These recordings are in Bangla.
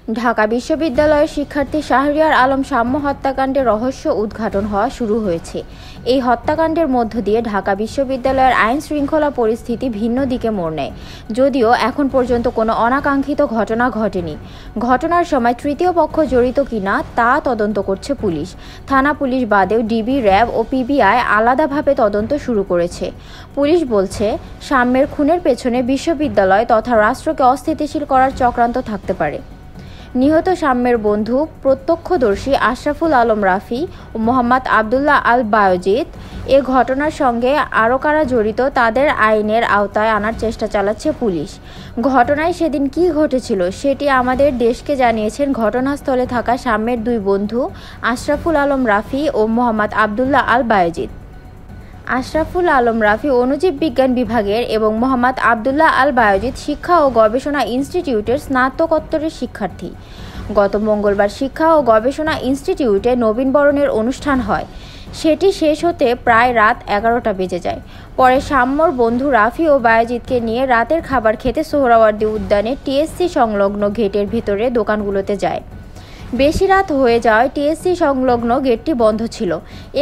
ঢাকা বিশ্ববিদ্যালয়ের শিক্ষার্থী শাহরিয়ার আলম সাম্য হত্যাকাণ্ডের রহস্য উদ্ঘাটন হওয়া শুরু হয়েছে। এই হত্যাকাণ্ডের মধ্য দিয়ে ঢাকা বিশ্ববিদ্যালয়ের আইন শৃঙ্খলা পরিস্থিতি ভিন্ন দিকে মোড় নেয়। যদিও এখন পর্যন্ত কোনো অনাকাঙ্ক্ষিত ঘটনা ঘটেনি। ঘটনার সময় তৃতীয় পক্ষ জড়িত কিনা তা তদন্ত করছে পুলিশ। থানা পুলিশ বাদেও ডিবি, র্যাব ও পিবিআই আলাদাভাবে তদন্ত শুরু করেছে। পুলিশ বলছে, সাম্যের খুনের পেছনে বিশ্ববিদ্যালয় তথা রাষ্ট্রকে অস্থিতিশীল করার চক্রান্ত থাকতে পারে। নিহত সাম্যের বন্ধু প্রত্যক্ষদর্শী আশরাফুল আলম রাফি ও মোহাম্মদ আবদুল্লাহ আল বায়োজিৎ এ ঘটনার সঙ্গে আরও কারা জড়িত তাদের আইনের আওতায় আনার চেষ্টা চালাচ্ছে পুলিশ। ঘটনায় সেদিন কী ঘটেছিল সেটি আমাদের দেশকে জানিয়েছেন ঘটনাস্থলে থাকা সাম্যের দুই বন্ধু আশরাফুল আলম রাফি ও মোহাম্মদ আবদুল্লাহ আল বায়োজিৎ। আশরাফুল আলম রাফি অণুজীব বিজ্ঞান বিভাগের এবং মোহাম্মদ আবদুল্লাহ আল বায়োজিৎ শিক্ষা ও গবেষণা ইনস্টিটিউটের স্নাতকোত্তরের শিক্ষার্থী। গত মঙ্গলবার শিক্ষা ও গবেষণা ইনস্টিটিউটে নবীনবরণের অনুষ্ঠান হয়। সেটি শেষ হতে প্রায় রাত 11টা বেজে যায়। পরে সাম্যর বন্ধু রাফি ও বায়োজিৎকে নিয়ে রাতের খাবার খেতে সোহরাওয়ার্দী উদ্যানে টিএসসি সংলগ্ন গেটের ভেতরে দোকানগুলোতে যায়। বেশি রাত হয়ে যাওয়ায় টিএসসি সংলগ্ন গেটটি বন্ধ ছিল।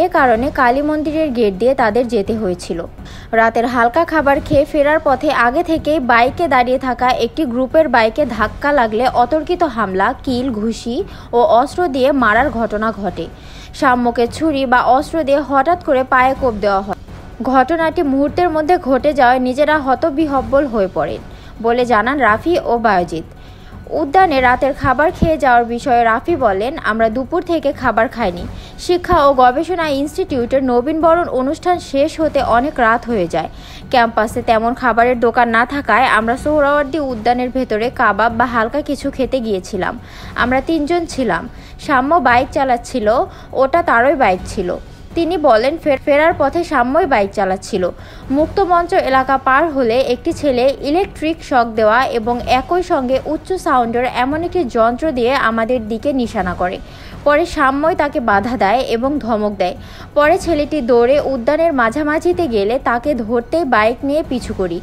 এ কারণে কালী মন্দিরের গেট দিয়ে তাদের যেতে হয়েছিল। রাতের হালকা খাবার খেয়ে ফেরার পথে আগে থেকেই বাইকে দাঁড়িয়ে থাকা একটি গ্রুপের বাইকে ধাক্কা লাগলে অতর্কিত হামলা, কিল, ঘুষি ও অস্ত্র দিয়ে মারার ঘটনা ঘটে। সাম্যকে ছুরি বা অস্ত্র দিয়ে হঠাৎ করে পায়ে কোপ দেওয়া হয়। ঘটনাটি মুহূর্তের মধ্যে ঘটে যাওয়ায় নিজেরা হতবিহ্বল হয়ে পড়েন বলে জানান রাফি ও বায়োজিৎ। উদ্যানে রাতের খাবার খেয়ে যাওয়ার বিষয়ে রাফি বলেন, আমরা দুপুর থেকে খাবার খাইনি। শিক্ষা ও গবেষণা ইনস্টিটিউটের নবীনবরণ অনুষ্ঠান শেষ হতে অনেক রাত হয়ে যায়। ক্যাম্পাসে তেমন খাবারের দোকান না থাকায় আমরা সোহরাওয়ার্দী উদ্যানের ভেতরে কাবাব বা হালকা কিছু খেতে গিয়েছিলাম। আমরা 3 জন ছিলাম। সাম্য বাইক চালাচ্ছিল, ওটা তারই বাইক ছিল। তিনি বলেন, ফেরার পথে সাম্যই বাইক চালাচ্ছিল। মুক্তমঞ্চ এলাকা পার হলে একটি ছেলে ইলেকট্রিক শক দেওয়া এবং একই সঙ্গে উচ্চ সাউন্ডের এমন একটি যন্ত্র দিয়ে আমাদের দিকে নিশানা করে। পরে সাম্যই তাকে বাধা দেয় এবং ধমক দেয়। পরে ছেলেটি দৌড়ে উদ্যানের মাঝামাঝিতে গেলে তাকে ধরতেই বাইক নিয়ে পিছু করি।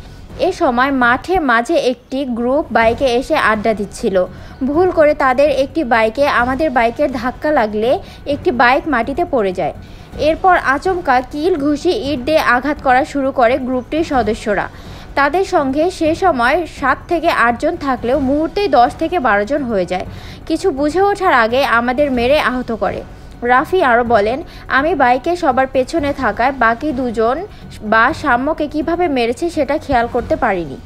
এ সময় মাঝে একটি গ্রুপ বাইকে এসে আড্ডা দিচ্ছিল। ভুল করে তাদের একটি বাইকে আমাদের বাইকের ধাক্কা লাগলে একটি বাইক মাটিতে পড়ে যায়। এরপর আচমকা কিল, ঘুষি, ইট দিয়ে আঘাত করা শুরু করে গ্রুপটির সদস্যরা। তাদের সঙ্গে সে সময় 7 থেকে 8 জন থাকলেও মুহূর্তেই 10 থেকে 12 জন হয়ে যায়। কিছু বুঝে ওঠার আগে আমাদের মেরে আহত করে। রাফি আরও বলেন, আমি বাইকে সবার পেছনে থাকায় বাকি 2 জন বা সাম্যকে কিভাবে মেরেছে সেটা খেয়াল করতে পারিনি।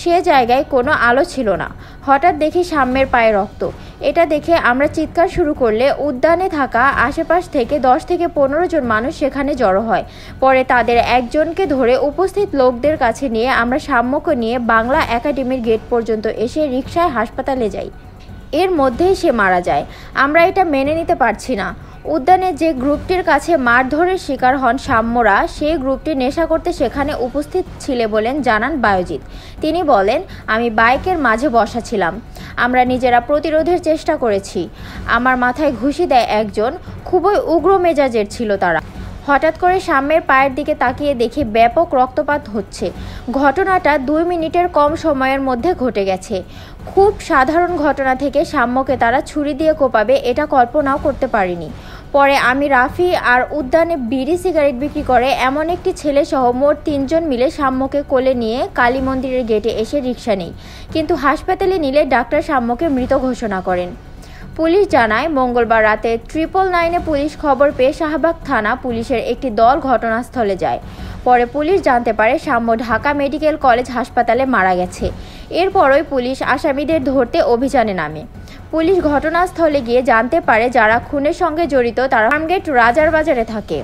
সে জায়গায় কোনো আলো ছিল না। হঠাৎ দেখি সাম্যের পায়ে রক্ত। এটা দেখে আমরা চিৎকার শুরু করলে উদ্যানে থাকা আশেপাশ থেকে 10 থেকে 15 জন মানুষ সেখানে জড়ো হয়। পরে তাদের একজনকে ধরে উপস্থিত লোকদের কাছে নিয়ে আমরা সাম্যকে নিয়ে বাংলা একাডেমির গেট পর্যন্ত এসে রিকশায় হাসপাতালে যাই। এর মধ্যেই সে মারা যায়। আমরা এটা মেনে নিতে পারছি না। উদ্যানে যে গ্রুপটির কাছে মারধরের শিকার হন সাম্যরা, সেই গ্রুপটি নেশা করতে সেখানে উপস্থিত ছিল বলেন জানান বায়োজিৎ। তিনি বলেন, আমি বাইকের মাঝে বসা ছিলাম। আমরা নিজেরা প্রতিরোধের চেষ্টা করেছি। আমার মাথায় ঘুষি দেয় একজন। খুবই উগ্র মেজাজের ছিল তারা। হঠাৎ করে সাম্যের পায়ের দিকে তাকিয়ে দেখি ব্যাপক রক্তপাত হচ্ছে। ঘটনাটা 2 মিনিটের কম সময়ের মধ্যে ঘটে গেছে। খুব সাধারণ ঘটনা থেকে সাম্যকে তারা ছুরি দিয়ে কোপাবে এটা কল্পনাও করতে পারিনি। পরে আমি, রাফি আর উদ্যানে বিড়ি সিগারেট বিক্রি করে এমন একটি ছেলে সহ মোট 3 জন মিলে সাম্যকে কোলে নিয়ে কালী মন্দিরের গেটে এসে রিকশা নেই। কিন্তু হাসপাতালে নিলে ডাক্তার সাম্যকে মৃত ঘোষণা করেন। পুলিশ জানায়, মঙ্গলবার রাতে 999-এ পুলিশ খবর পেয়ে শাহবাগ থানা পুলিশের একটি দল ঘটনাস্থলে যায়। পরে পুলিশ জানতে পারে সাম্য ঢাকা মেডিকেল কলেজ হাসপাতালে মারা গেছে। এরপরই পুলিশ আসামিদের ধরতে অভিযানে নামে। পুলিশ ঘটনাস্থলে গিয়ে জানতে পারে যারা খুনের সঙ্গে জড়িত তারা ফার্মগেট রাজার বাজারে থাকে।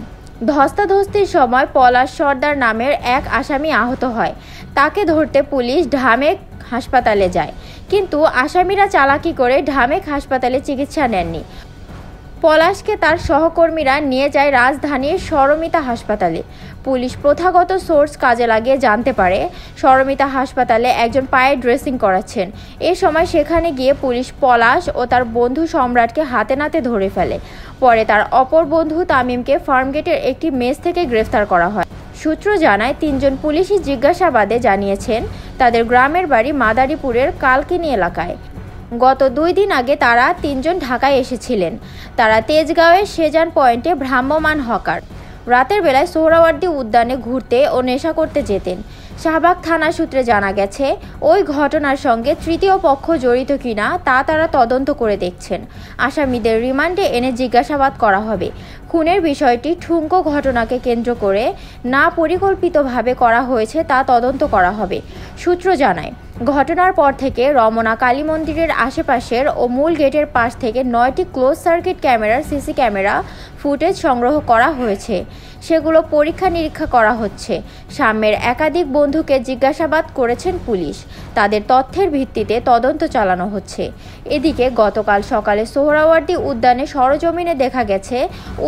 ধস্তাধস্তির সময় পলাশ সর্দার নামের এক আসামি আহত হয়। তাকে ধরতে পুলিশ ঢামেক হাসপাতালে যায়, কিন্তু আসামিরা চালাকি করে ঢামেক হাসপাতালে চিকিৎসা নেননি। পলাশকে তার সহকর্মীরা নিয়ে যায় রাজধানীর সরমিতা হাসপাতালে। পুলিশ প্রথাগত সোর্স কাজে লাগিয়ে জানতে পারে সরমিতা হাসপাতালে একজন পায়ে ড্রেসিং করাচ্ছেন। এ সময় সেখানে গিয়ে পুলিশ পলাশ ও তার বন্ধু সম্রাটকে হাতে নাতে ধরে ফেলে। পরে তার অপর বন্ধু তামিমকে ফার্মগেটের একটি মেস থেকে গ্রেফতার করা হয়। সূত্র জানায়, 3 জন পুলিশি জিজ্ঞাসাবাদে জানিয়েছেন তাদের গ্রামের বাড়ি মাদারীপুরের কালকিনি এলাকায়। গত 2 দিন আগে তারা 3 জন ঢাকায় এসেছিলেন। তারা তেজগাঁওয়ের সেজান পয়েন্টে ভ্রাম্যমাণ হকার। রাতের বেলায় সোহরাওয়ার্দী উদ্যানে ঘুরতে ও নেশা করতে যেতেন। শাহবাগ থানা সূত্রে জানা গেছে, ওই ঘটনার সঙ্গে তৃতীয় পক্ষ জড়িত কিনা তা তারা তদন্ত করে দেখছেন। আসামিদের রিমান্ডে এনে জিজ্ঞাসাবাদ করা হবে। খুনের বিষয়টি ঠুনকো ঘটনাকে কেন্দ্র করে না পরিকল্পিতভাবে করা হয়েছে তা তদন্ত করা হবে। সূত্র জানায়, ঘটনার পর থেকে রমনা কালী মন্দিরের আশেপাশের ও মূল গেটের পাশ থেকে 9টি ক্লোজ সার্কিট ক্যামেরার সিসি ক্যামেরা ফুটেজ সংগ্রহ করা হয়েছে। সেগুলো পরীক্ষা নিরীক্ষা করা হচ্ছে। সাম্যের একাধিক বন্ধুকে জিজ্ঞাসাবাদ করেছেন পুলিশ। তাদের তথ্যের ভিত্তিতে তদন্ত চালানো হচ্ছে। এদিকে গতকাল সকালে সোহরাওয়ার্দী উদ্যানে সরজমিনে দেখা গেছে,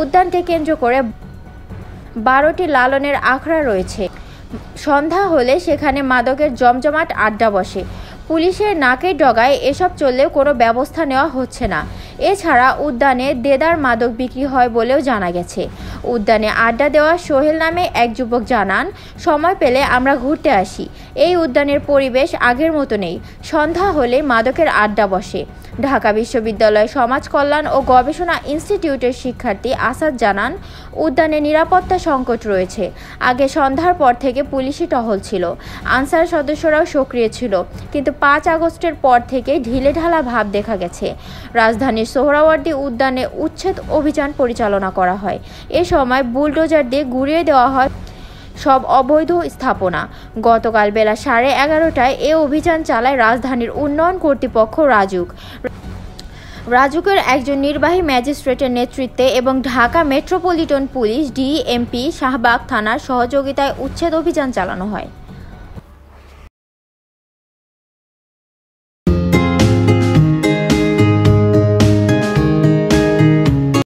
উদ্যানকে কেন্দ্র করে 12টি লালনের আখড়া রয়েছে। সন্ধ্যা হলে সেখানে মাদকের জমজমাট আড্ডা বসে। পুলিশের নাকের ডগায় এসব চললেও কোনো ব্যবস্থা নেওয়া হচ্ছে না। এছাড়া উদ্যানে দেদার মাদক বিক্রি হয় বলেও জানা গেছে। উদ্যানে আড্ডা দেওয়া সোহেল নামে এক যুবক জানান, সময় পেলে আমরা ঘুরতে আসি। এই উদ্যানের পরিবেশ আগের মতো নেই। সন্ধ্যা হলে মাদকের আড্ডা বসে। ঢাকা বিশ্ববিদ্যালয় সমাজ কল্যাণ ও গবেষণা ইনস্টিটিউটের শিক্ষার্থী আসাদ জানান, উদ্যানে নিরাপত্তা সংকট রয়েছে। আগে সন্ধ্যার পর থেকে পুলিশি টহল ছিল, আনসার সদস্যরাও সক্রিয় ছিল, কিন্তু 5 আগস্টের পর থেকে ঢিলেঢালা ভাব দেখা গেছে। রাজধানীর সোহরাওয়ার্দী উদ্যানে উচ্ছেদ অভিযান পরিচালনা করা হয়। এ সময় বুলডোজার দিয়ে গুঁড়িয়ে দেওয়া হয় সব অবৈধ স্থাপনা। গতকাল বেলা 11:30টায় এ অভিযান চালায় রাজধানীর উন্নয়ন কর্তৃপক্ষ রাজুকের একজন নির্বাহী ম্যাজিস্ট্রেটের নেতৃত্বে এবং Dhaka metropolitan police DMP Shahbag থানার সহযোগিতায় উচ্ছেদ অভিযান চালানো হয়।